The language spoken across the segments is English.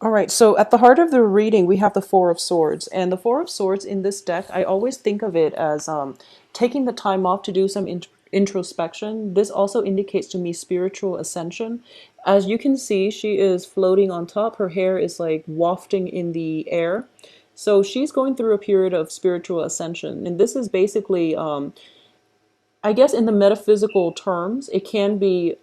All right, so at the heart of the reading, we have the Four of Swords. And the Four of Swords in this deck, I always think of it as taking the time off to do some introspection. This also indicates to me spiritual ascension. As you can see, she is floating on top. Her hair is like wafting in the air. So she's going through a period of spiritual ascension. And this is basically, I guess, in the metaphysical terms, it can be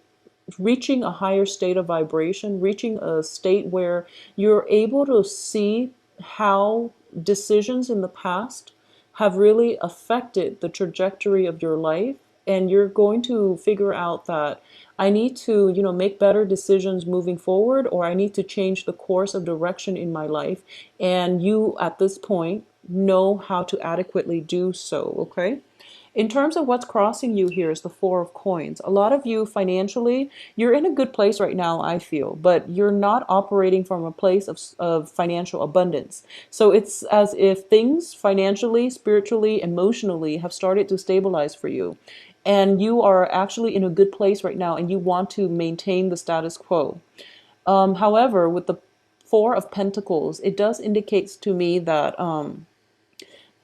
reaching a higher state of vibration, reaching a state where you're able to see how decisions in the past have really affected the trajectory of your life. And you're going to figure out that I need to, make better decisions moving forward, or I need to change the course of direction in my life. And you, at this point, know how to adequately do so, okay? In terms of what's crossing you here is the Four of Coins. A lot of you financially, you're in a good place right now, I feel, but you're not operating from a place of financial abundance. So it's as if things financially, spiritually, emotionally have started to stabilize for you. And you are actually in a good place right now and you want to maintain the status quo. However, with the Four of Pentacles, it does indicate to me that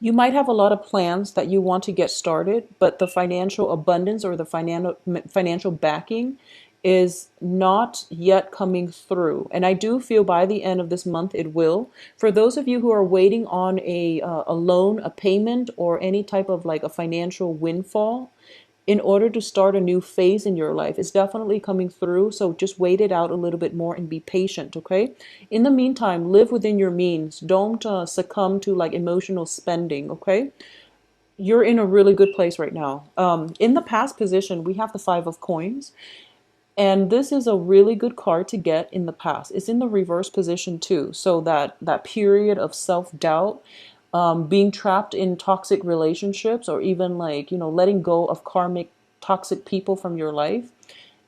you might have a lot of plans that you want to get started, but the financial abundance or the financial backing is not yet coming through. And I do feel by the end of this month it will. For those of you who are waiting on a loan, a payment, or any type of like a financial windfall, in order to start a new phase in your life. It's definitely coming through, so just wait it out a little bit more and be patient, okay? In the meantime, live within your means. Don't succumb to like emotional spending, okay? You're in a really good place right now. In the past position, we have the Five of Coins, and this is a really good card to get in the past. It's in the reverse position too, so that period of self-doubt, being trapped in toxic relationships, or even like, letting go of karmic toxic people from your life.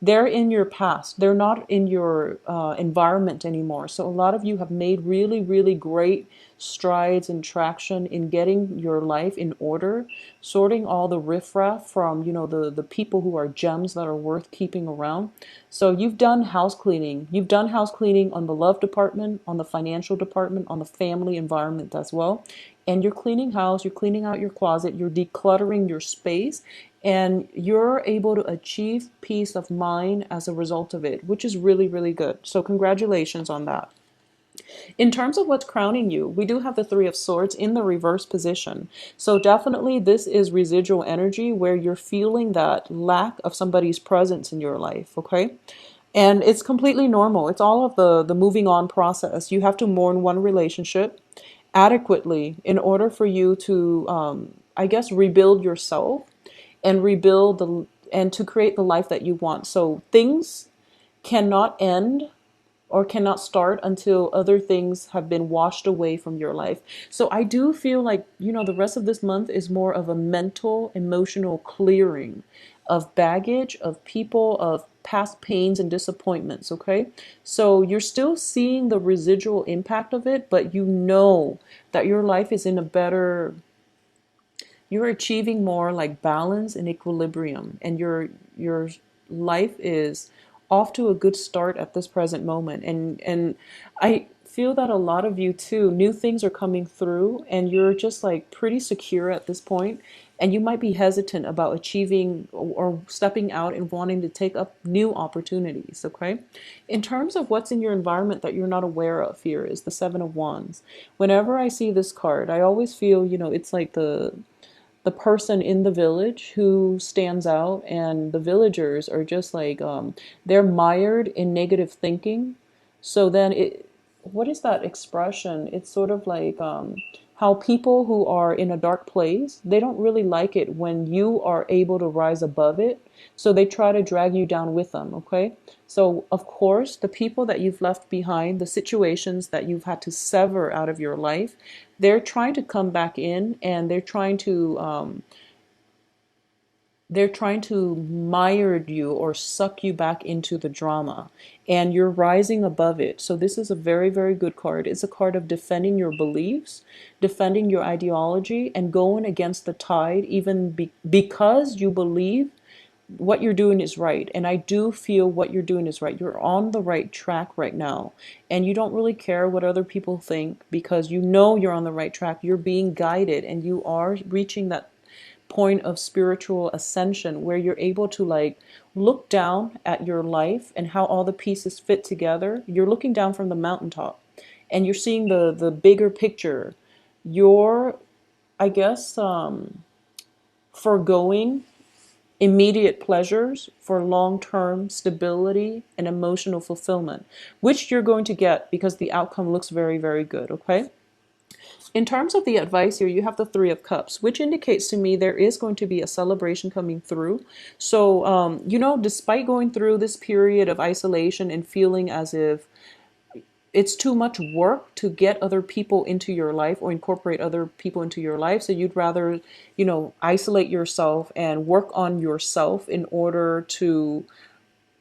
They're in your past. They're not in your environment anymore. So a lot of you have made really, really great strides and traction in getting your life in order, sorting all the riffraff from, the people who are gems that are worth keeping around. So you've done house cleaning. You've done house cleaning on the love department, on the financial department, on the family environment as well. And you're cleaning house, you're cleaning out your closet, you're decluttering your space, and you're able to achieve peace of mind as a result of it, which is really, really good. So congratulations on that. In terms of what's crowning you, we do have the Three of Swords in the reverse position. So definitely this is residual energy where you're feeling that lack of somebody's presence in your life, okay? And it's completely normal. It's all of the moving on process. You have to mourn one relationship adequately in order for you to, I guess, rebuild yourself and rebuild and to create the life that you want. So things cannot end or cannot start until other things have been washed away from your life. So I do feel like, the rest of this month is more of a mental, emotional clearing of baggage, of people, of past pains and disappointments, okay? So you're still seeing the residual impact of it, but you know that your life is in a better, you're achieving more like balance and equilibrium, and your life is off to a good start at this present moment. And I feel that a lot of you too, new things are coming through and you're just like pretty secure at this point, and you might be hesitant about achieving or stepping out and wanting to take up new opportunities, okay? In terms of what's in your environment that you're not aware of, here is the Seven of Wands. Whenever I see this card, I always feel, it's like the person in the village who stands out, and the villagers are just like, they're mired in negative thinking. So then what is that expression? It's sort of like, how people who are in a dark place, they don't really like it when you are able to rise above it. So they try to drag you down with them, okay? So of course, the people that you've left behind, the situations that you've had to sever out of your life, they're trying to come back in, and they're trying to mire you or suck you back into the drama, and you're rising above it. So this is a very, very good card. It's a card of defending your beliefs, defending your ideology, and going against the tide, even because you believe what you're doing is right. And I do feel what you're doing is right. You're on the right track right now. And you don't really care what other people think because you know you're on the right track. You're being guided and you are reaching that point of spiritual ascension where you're able to like look down at your life and how all the pieces fit together. You're looking down from the mountaintop and you're seeing the bigger picture. You're, I guess, foregoing immediate pleasures for long-term stability and emotional fulfillment, which you're going to get because the outcome looks very, very good, okay? In terms of the advice here, you have the Three of Cups, which indicates to me there is going to be a celebration coming through. So, despite going through this period of isolation and feeling as if it's too much work to get other people into your life or incorporate other people into your life. So you'd rather, isolate yourself and work on yourself in order to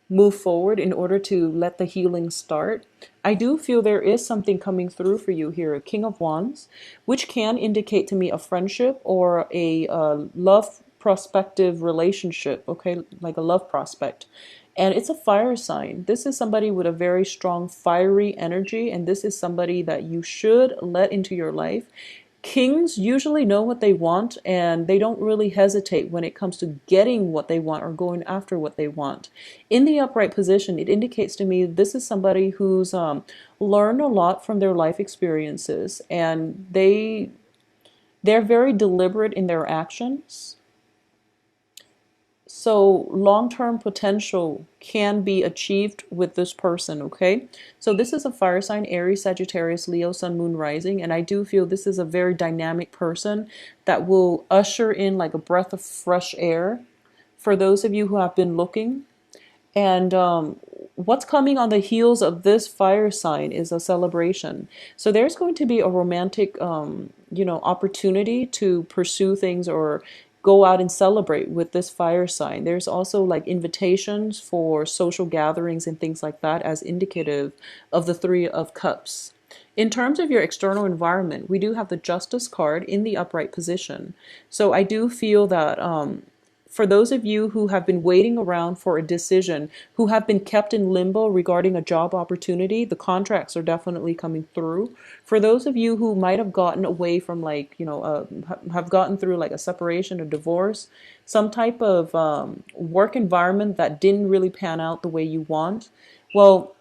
move forward, in order to let the healing start. I do feel there is something coming through for you here, a King of Wands, which can indicate to me a friendship or a love prospective relationship, okay, like a love prospect. And it's a fire sign. This is somebody with a very strong fiery energy, and this is somebody that you should let into your life. Kings usually know what they want and they don't really hesitate when it comes to getting what they want or going after what they want. In the upright position, it indicates to me this is somebody who's learned a lot from their life experiences and they're very deliberate in their actions. So long-term potential can be achieved with this person, okay? So this is a fire sign, Aries, Sagittarius, Leo, Sun, Moon, Rising, and I do feel this is a very dynamic person that will usher in like a breath of fresh air for those of you who have been looking. And what's coming on the heels of this fire sign is a celebration. So there's going to be a romantic, opportunity to pursue things or go out and celebrate with this fire sign. There's also like invitations for social gatherings and things like that as indicative of the Three of Cups. In terms of your external environment, we do have the Justice card in the upright position. So I do feel that for those of you who have been waiting around for a decision, who have been kept in limbo regarding a job opportunity, the contracts are definitely coming through. For those of you who might have gotten away from have gotten through like a separation or divorce, some type of work environment that didn't really pan out the way you want, well,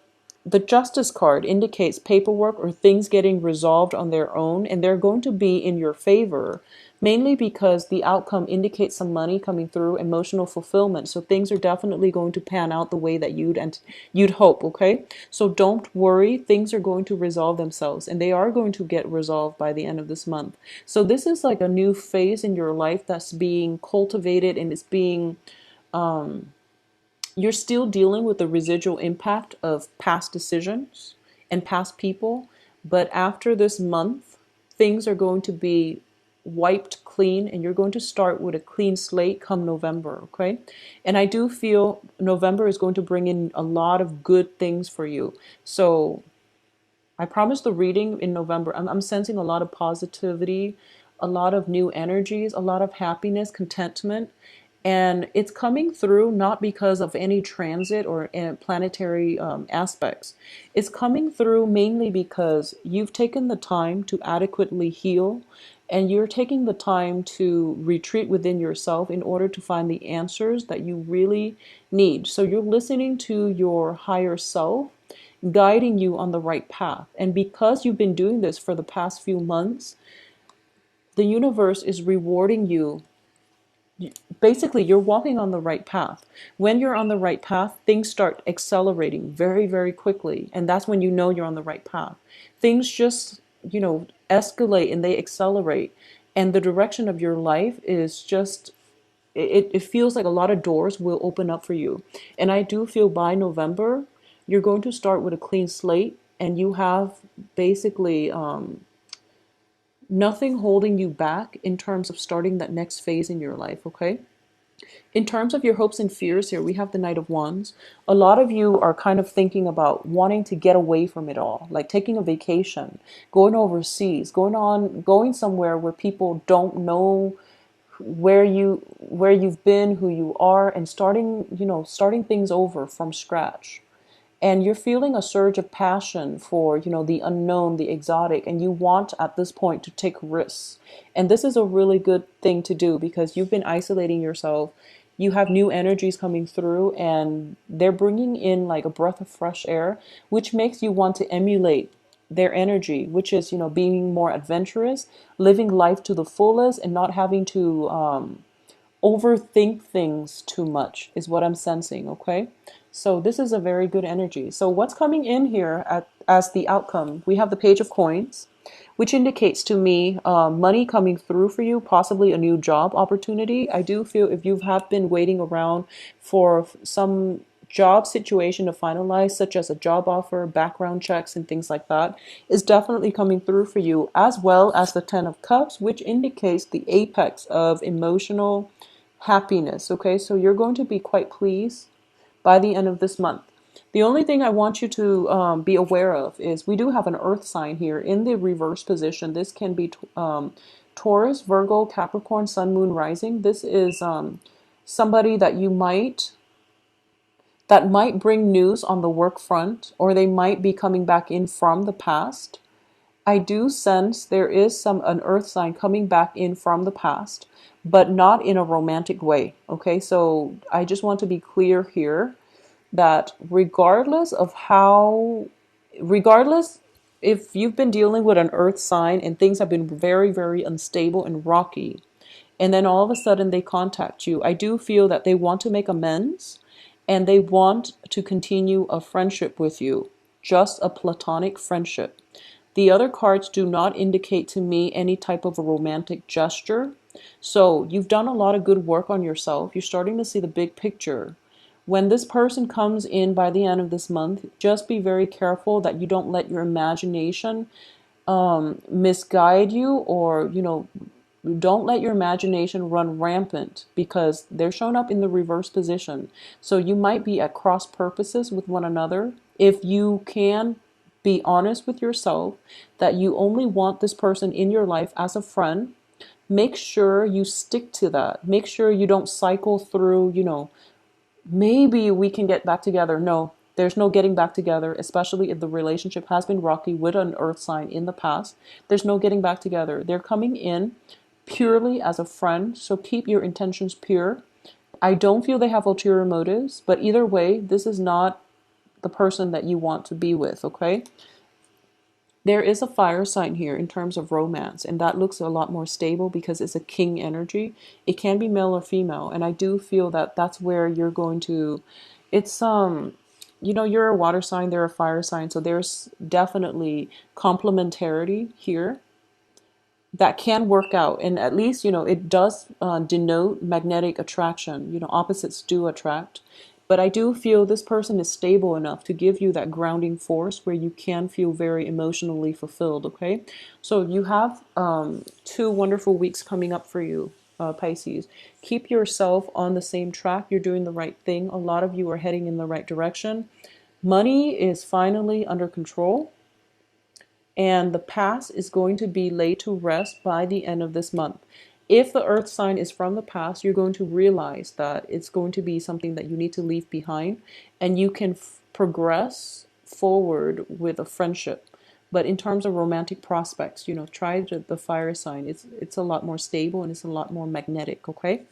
the Justice card indicates paperwork or things getting resolved on their own, and they're going to be in your favor, mainly because the outcome indicates some money coming through, emotional fulfillment. So things are definitely going to pan out the way that you'd hope, okay? So don't worry, things are going to resolve themselves, and they are going to get resolved by the end of this month. So this is like a new phase in your life that's being cultivated and it's being you're still dealing with the residual impact of past decisions and past people. But after this month, things are going to be wiped clean and you're going to start with a clean slate come November, okay? And I do feel November is going to bring in a lot of good things for you. So I promise the reading in November, I'm sensing a lot of positivity, a lot of new energies, a lot of happiness, contentment. And it's coming through not because of any transit or planetary aspects. It's coming through mainly because you've taken the time to adequately heal and you're taking the time to retreat within yourself in order to find the answers that you really need. So you're listening to your higher self guiding you on the right path. And because you've been doing this for the past few months, the universe is rewarding you. Basically, you're walking on the right path. When you're on the right path, things start accelerating very, very quickly. And that's when you know you're on the right path. Things just, escalate and they accelerate. And the direction of your life is just, it feels like a lot of doors will open up for you. And I do feel by November, you're going to start with a clean slate and you have basically nothing holding you back in terms of starting that next phase in your life, okay? In terms of your hopes and fears here, we have the Knight of Wands. A lot of you are kind of thinking about wanting to get away from it all, like taking a vacation, going overseas, going somewhere where people don't know where you've been, who you are, and starting things over from scratch. And you're feeling a surge of passion for, the unknown, the exotic, and you want at this point to take risks. And this is a really good thing to do because you've been isolating yourself. You have new energies coming through, and they're bringing in like a breath of fresh air, which makes you want to emulate their energy, which is, being more adventurous, living life to the fullest, and not having to overthink things too much is what I'm sensing, okay? So this is a very good energy. So what's coming in here as the outcome? We have the Page of Coins, which indicates to me money coming through for you, possibly a new job opportunity. I do feel if you have been waiting around for some job situation to finalize, such as a job offer, background checks, and things like that, is definitely coming through for you, as well as the Ten of Cups, which indicates the apex of emotional happiness. Okay, so you're going to be quite pleased by the end of this month. The only thing I want you to be aware of is we do have an earth sign here in the reverse position. This can be Taurus, Virgo, Capricorn, Sun, Moon, Rising. This is somebody that might bring news on the work front, or they might be coming back in from the past. I do sense there is an earth sign coming back in from the past, but not in a romantic way. Okay, so I just want to be clear here that regardless if you've been dealing with an earth sign and things have been very, very unstable and rocky, and then all of a sudden they contact you, I do feel that they want to make amends and they want to continue a friendship with you, just a platonic friendship. The other cards do not indicate to me any type of a romantic gesture. So you've done a lot of good work on yourself. You're starting to see the big picture. When this person comes in by the end of this month, just be very careful that you don't let your imagination misguide you, or don't let your imagination run rampant, because they're shown up in the reverse position. So you might be at cross purposes with one another. If you can be honest with yourself that you only want this person in your life as a friend, make sure you stick to that. Make sure you don't cycle through, maybe we can get back together. No, there's no getting back together, especially if the relationship has been rocky with an earth sign in the past. There's no getting back together. They're coming in purely as a friend, so keep your intentions pure. I don't feel they have ulterior motives, but either way, this is not the person that you want to be with, okay? There is a fire sign here in terms of romance, and that looks a lot more stable because it's a king energy. It can be male or female, and I do feel that that's where you're going to, it's you're a water sign, they're a fire sign, so there's definitely complementarity here that can work out. And at least, it does denote magnetic attraction. Opposites do attract. But I do feel this person is stable enough to give you that grounding force where you can feel very emotionally fulfilled, okay? So you have 2 wonderful weeks coming up for you, Pisces. Keep yourself on the same track. You're doing the right thing. A lot of you are heading in the right direction. Money is finally under control, and the past is going to be laid to rest by the end of this month. If the earth sign is from the past, you're going to realize that it's going to be something that you need to leave behind, and you can progress forward with a friendship. But in terms of romantic prospects, try the fire sign. It's a lot more stable and it's a lot more magnetic, okay?